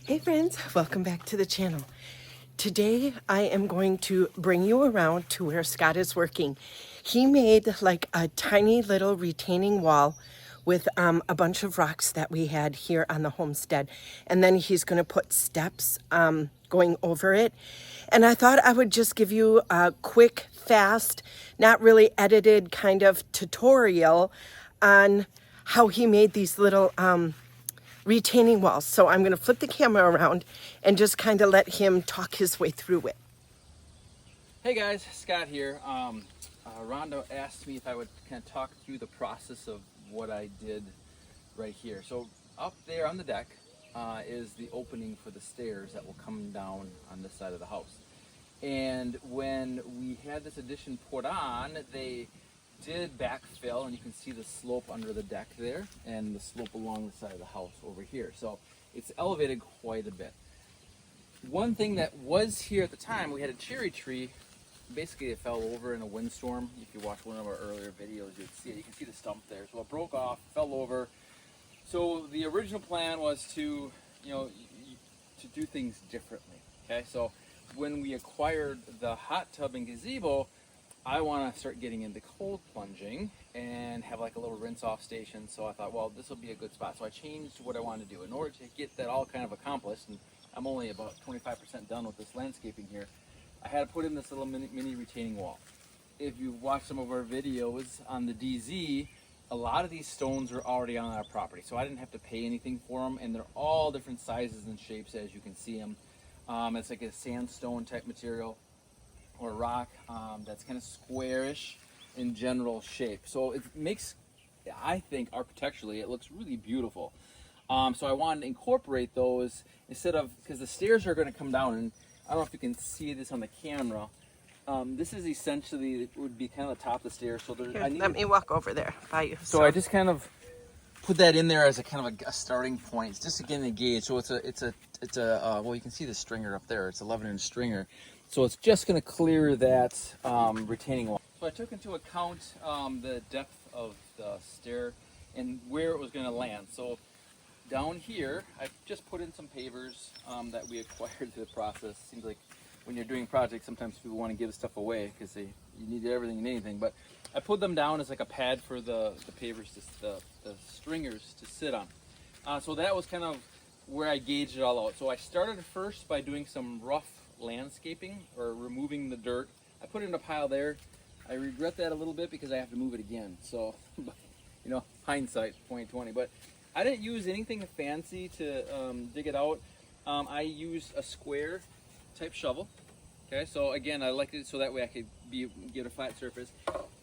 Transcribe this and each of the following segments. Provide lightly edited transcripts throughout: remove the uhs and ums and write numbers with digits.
Hey friends, welcome back to the channel. Today I am going to bring you around to where Scott is working. He made like a tiny little retaining wall with a bunch of rocks that we had here on the homestead. And then he's going to put steps going over it. And I thought I would just give you a quick, fast, not really edited kind of tutorial on how he made these little retaining walls. So I'm going to flip the camera around and just kind of let him talk his way through it. Hey guys, Scott here. Rhonda asked me if I would kind of talk through the process of what I did right here. So up there on the deck is the opening for the stairs that will come down on this side of the house. And when we had this addition put on, they did backfill, and you can see the slope under the deck there and the slope along the side of the house over here. So it's elevated quite a bit. One thing that was here at the time, we had a cherry tree. Basically it fell over in a windstorm. If you watch one of our earlier videos, you'd see it. You can see the stump there. So it broke off, fell over. So the original plan was to, to do things differently. Okay, so when we acquired the hot tub and gazebo, I want to start getting into cold plunging and have like a little rinse off station. So I thought, well, this will be a good spot. So I changed what I wanted to do. In order to get that all kind of accomplished, and I'm only about 25% done with this landscaping here, I had to put in this little mini retaining wall. If you've watched some of our videos on the DZ, a lot of these stones are already on our property. So I didn't have to pay anything for them, and they're all different sizes and shapes as you can see them. It's like a sandstone type material or rock that's kind of squarish in general shape. So it makes, I think architecturally, it looks really beautiful. So I wanted to incorporate those instead of, because the stairs are going to come down, and I don't know if you can see this on the camera. This is essentially, it would be kind of the top of the stairs. So there's, Let me walk over there by you. So I just kind of put that in there as a kind of a starting point, just to get a gauge. So it's a well, you can see the stringer up there. It's 11-inch stringer. So it's just going to clear that retaining wall. So I took into account the depth of the stair and where it was going to land. So down here, I just put in some pavers that we acquired through the process. Seems like when you're doing projects, sometimes people want to give stuff away because you need everything and anything. But I put them down as like a pad for the pavers, the stringers to sit on. So that was kind of where I gauged it all out. So I started first by doing some rough landscaping or removing the dirt. I put it in a pile there. I regret that a little bit because I have to move it again. So, hindsight 2020. But I didn't use anything fancy to dig it out. I used a square type shovel. Okay, so again, I like it so that way I could get a flat surface.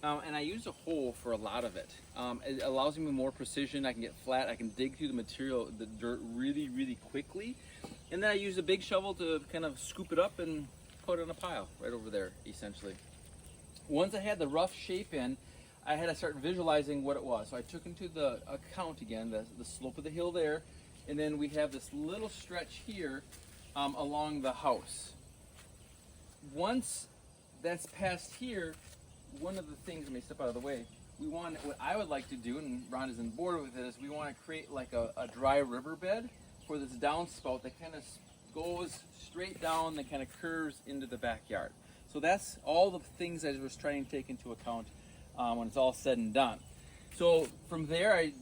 And I used a hole for a lot of it. It allows me more precision. I can get flat. I can dig through the material, the dirt, really, really quickly. And then I used a big shovel to kind of scoop it up and put it in a pile right over there, essentially. Once I had the rough shape in, I had to start visualizing what it was. So I took into the account again, the slope of the hill there, and then we have this little stretch here along the house. Once that's past here, one of the things, let me step out of the way, what I would like to do, and Rhonda's on board with it, is we want to create like a dry riverbed for this downspout that kind of goes straight down, that kind of curves into the backyard. So that's all the things I was trying to take into account when it's all said and done. So from there, I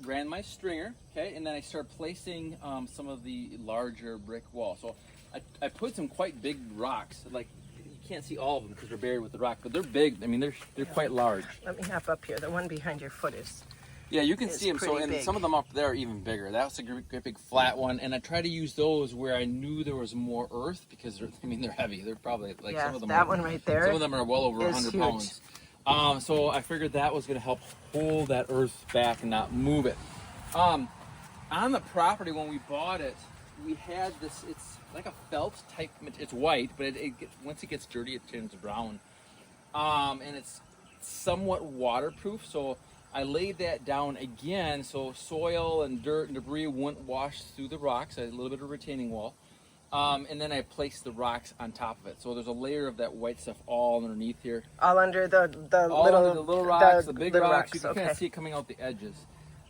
ran my stringer, okay, and then I started placing some of the larger brick walls. So I put some quite big rocks, like you can't see all of them because they're buried with the rock, but they're big. I mean, they're quite large. Let me hop up here. The one behind your foot is. Yeah, you can see them. So, and big. Some of them up there are even bigger. That was a great big flat one, and I try to use those where I knew there was more earth because they're heavy. They're probably like some of them. That one right there. Some of them are well over 100 pounds. So I figured that was going to help hold that earth back and not move it. On the property when we bought it, we had this. It's like a felt type. It's white, but once it gets dirty, it turns brown, and it's somewhat waterproof. So I laid that down again so soil and dirt and debris wouldn't wash through the rocks. I had a little bit of retaining wall. And then I placed the rocks on top of it. So there's a layer of that white stuff all underneath here. All under the little rocks, the big rocks. You can okay. kind of see it coming out the edges.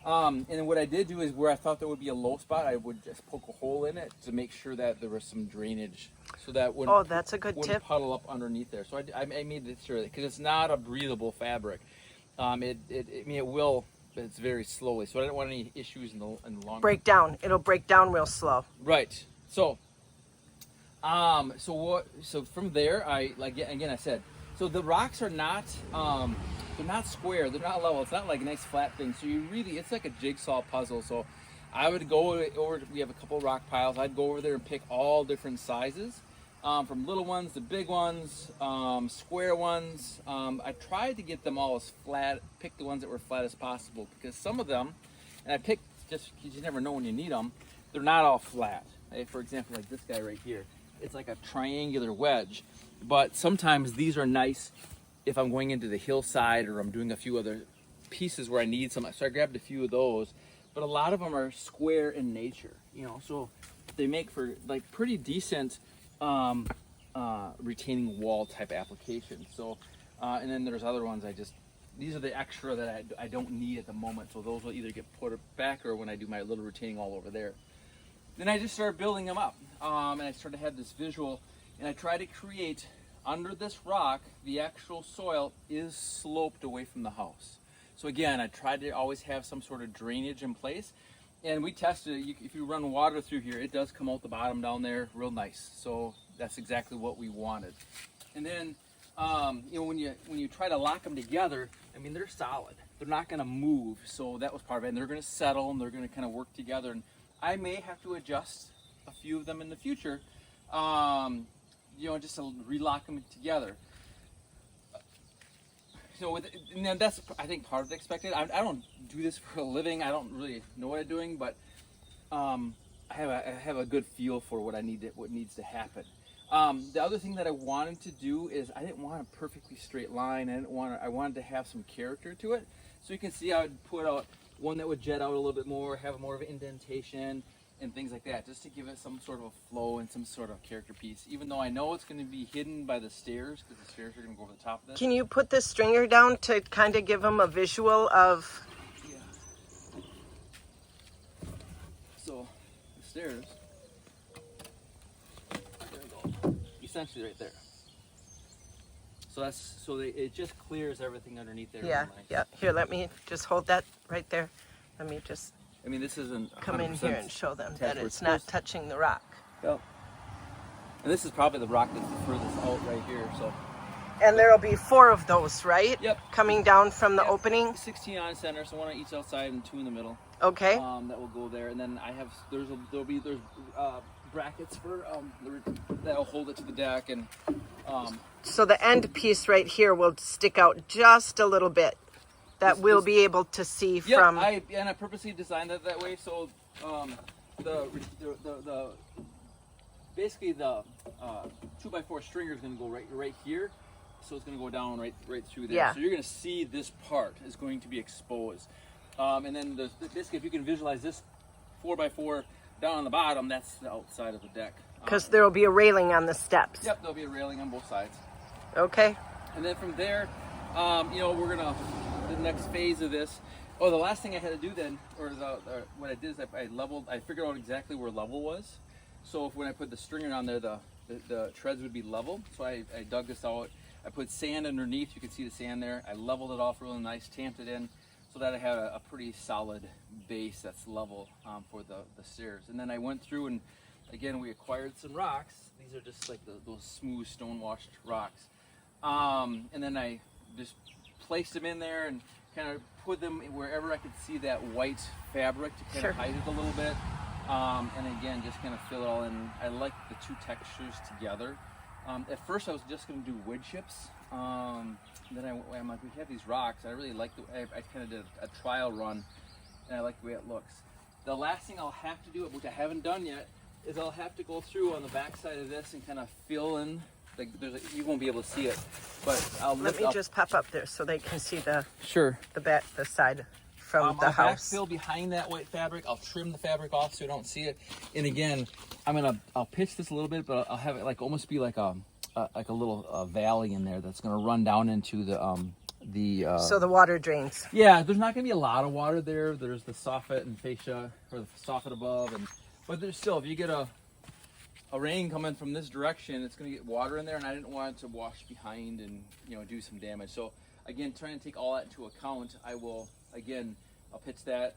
And then what I did do is where I thought there would be a low spot, I would just poke a hole in it to make sure that there was some drainage, so that wouldn't, Oh, that's a good tip. puddle up underneath there. So I made sure, because it's not a breathable fabric. I mean, it will, but it's very slowly. So I didn't want any issues in the long Break down. It'll break down real slow. Right. So, so from there, I said, so the rocks are not, they're not square, they're not level. It's not like a nice flat thing. So it's like a jigsaw puzzle. So I would go over, we have a couple rock piles. I'd go over there and pick all different sizes, from little ones to big ones, square ones. I tried to get them all as flat, pick the ones that were flat as possible, because some of them, and I picked just because you never know when you need them, they're not all flat. For example, like this guy right here, it's like a triangular wedge, but sometimes these are nice if I'm going into the hillside or I'm doing a few other pieces where I need some. So I grabbed a few of those, but a lot of them are square in nature, so they make for like pretty decent retaining wall type applications. So and then there's other ones these are the extra that I don't need at the moment, so those will either get put back or when I do my little retaining wall over there. Then I just started building them up, and I started to have this visual, and I try to create, under this rock, the actual soil is sloped away from the house. So again, I tried to always have some sort of drainage in place, and we tested it. If you run water through here, it does come out the bottom down there real nice. So that's exactly what we wanted. And then, when you try to lock them together, I mean, they're solid. They're not going to move. So that was part of it. And they're going to settle, and they're going to kind of work together. And I may have to adjust a few of them in the future, just to relock them together. So and then that's, I think, part of the expected. I don't do this for a living. I don't really know what I'm doing, but I have a good feel for what needs to happen. The other thing that I wanted to do is I didn't want a perfectly straight line. I wanted to have some character to it. So you can see I would put out one that would jet out a little bit more, have more of an indentation and things like that, just to give it some sort of a flow and some sort of character piece. Even though I know it's going to be hidden by the stairs, because the stairs are going to go over the top of this. Can you put the stringer down to kind of give them a visual of? Yeah. So the stairs, there we go. Essentially right there. So it just clears everything underneath there. Yeah, yeah. Here, let me just hold that right there. Let me just this isn't come in here and show them that it's not touching the rock. Yep. And this is probably the rock that's the furthest out right here. So. And there'll be 4 of those, right? Yep. Coming down from the opening. 16 on center, so 1 on each outside and 2 in the middle. Okay. That will go there, and then there's brackets for that'll hold it to the deck, and so the end piece right here will stick out just a little bit. That we'll be able to see from. I purposely designed it that way, so basically the 2x4 stringer is going to go right here, so it's going to go down right through there. Yeah. So you're going to see this part is going to be exposed, and then basically if you can visualize this 4x4 down on the bottom, that's the outside of the deck. Because there will be a railing on the steps. Yep, there'll be a railing on both sides. Okay. And then from there, we're gonna the next phase of this. Oh, the last thing I had to do then, or what I did is I figured out exactly where level was. So when I put the stringer on there, the treads would be level. So I dug this out. I put sand underneath. You can see the sand there. I leveled it off really nice, tamped it in, so that I had a pretty solid base that's level for the stairs. And then I went through and again we acquired some rocks. These are just like those smooth stone washed rocks. And then I just placed them in there and kind of put them wherever I could see that white fabric to kind of hide it a little bit. And again, just kind of fill it all in. I like the 2 textures together. At first I was just going to do wood chips. Then I'm like, we have these rocks. I really like I kind of did a trial run, and I like the way it looks. The last thing I'll have to do, which I haven't done yet, is I'll have to go through on the back side of this and kind of fill in. You won't be able to see it, but I'll just pop up there so they can see the side from the I'll house. Backfill behind that white fabric. I'll trim the fabric off so you don't see it. And again, I'll pitch this a little bit, but I'll have it almost be like a little valley in there that's gonna run down into the So the water drains. Yeah, there's not going to be a lot of water there. There's the soffit and fascia, or the soffit above, but there's still, if you get a rain coming from this direction, it's going to get water in there, and I didn't want it to wash behind and do some damage. So again, trying to take all that into account, I'll pitch that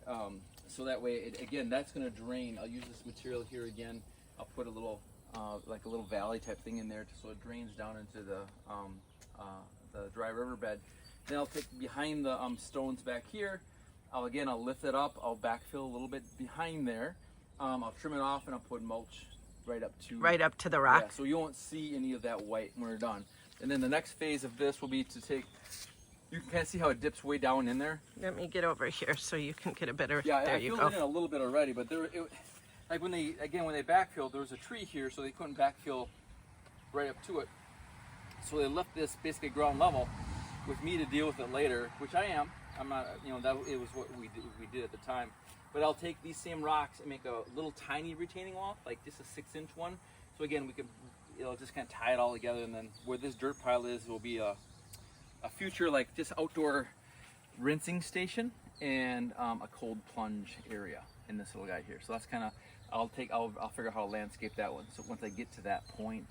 so that way that's going to drain. I'll use this material here again. I'll put a little like a little valley type thing in there so it drains down into the dry riverbed. Then I'll take behind the stones back here. I'll lift it up. I'll backfill a little bit behind there. I'll trim it off and I'll put mulch right up to the rock. Yeah, so you won't see any of that white when we're done. And then the next phase of this will be to take. You can kind of see how it dips way down in there. Let me get over here so you can get a better. Yeah, there I you filled go. it in a little bit already, but like when they backfilled, there was a tree here, so they couldn't backfill right up to it. So they left this basically ground level with me to deal with it later, which I am. I'm not, that it was what we did at the time. But I'll take these same rocks and make a little tiny retaining wall, like just a 6-inch one. So again, we could, just kind of tie it all together, and then where this dirt pile is will be a future like just outdoor rinsing station and a cold plunge area in this little guy here. So that's kind of, I'll figure out how to landscape that one. So once I get to that point,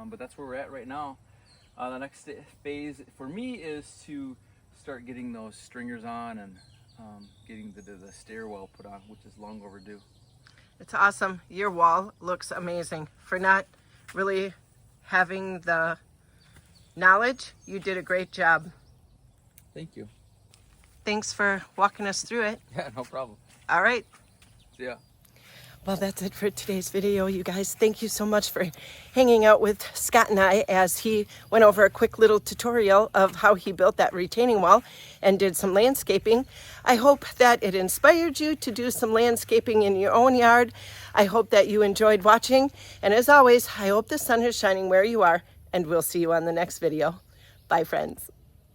but that's where we're at right now. The next phase for me is to start getting those stringers on and getting the stairwell put on, which is long overdue. It's awesome. Your wall looks amazing. For not really having the knowledge, you did a great job. Thank you. Thanks for walking us through it. Yeah, no problem. All right. See ya. Well, that's it for today's video, you guys. Thank you so much for hanging out with Scott and I as he went over a quick little tutorial of how he built that retaining wall and did some landscaping. I hope that it inspired you to do some landscaping in your own yard. I hope that you enjoyed watching. And as always, I hope the sun is shining where you are, and we'll see you on the next video. Bye, friends.